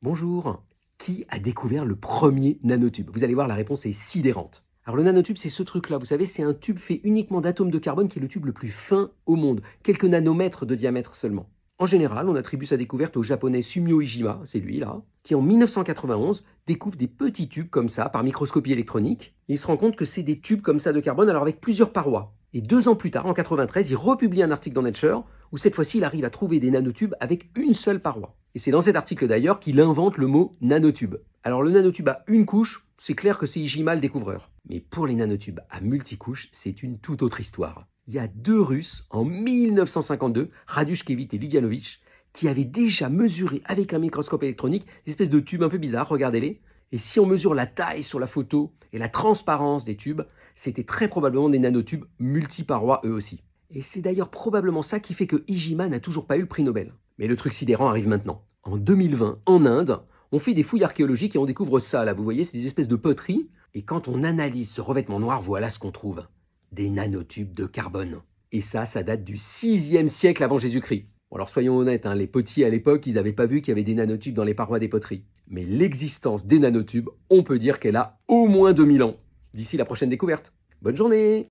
Bonjour. Qui a découvert le premier nanotube? Vous allez voir, la réponse est sidérante. Alors le nanotube, c'est ce truc-là, vous savez, c'est un tube fait uniquement d'atomes de carbone qui est le tube le plus fin au monde, quelques nanomètres de diamètre seulement. En général, on attribue sa découverte au japonais Sumio Iijima, c'est lui là, qui en 1991 découvre des petits tubes comme ça par microscopie électronique. Et il se rend compte que c'est des tubes comme ça de carbone, alors avec plusieurs parois. Et 2 ans plus tard, en 93, il republie un article dans Nature où cette fois-ci il arrive à trouver des nanotubes avec une seule paroi. Et c'est dans cet article d'ailleurs qu'il invente le mot nanotube. Alors le nanotube à une couche, c'est clair que c'est Iijima le découvreur. Mais pour les nanotubes à multicouches, c'est une toute autre histoire. Il y a 2 Russes en 1952, Radushkevich et Ludianovich, qui avaient déjà mesuré avec un microscope électronique des espèces de tubes un peu bizarres, regardez-les. Et si on mesure la taille sur la photo et la transparence des tubes, c'était très probablement des nanotubes multiparois eux aussi. Et c'est d'ailleurs probablement ça qui fait que Iijima n'a toujours pas eu le prix Nobel. Mais le truc sidérant arrive maintenant. En 2020, en Inde, on fait des fouilles archéologiques et on découvre ça, là, vous voyez, c'est des espèces de poteries. Et quand on analyse ce revêtement noir, voilà ce qu'on trouve. Des nanotubes de carbone. Et ça date du 6e siècle avant Jésus-Christ. Bon, alors soyons honnêtes, les potiers à l'époque, ils n'avaient pas vu qu'il y avait des nanotubes dans les parois des poteries. Mais l'existence des nanotubes, on peut dire qu'elle a au moins 2000 ans. D'ici la prochaine découverte. Bonne journée!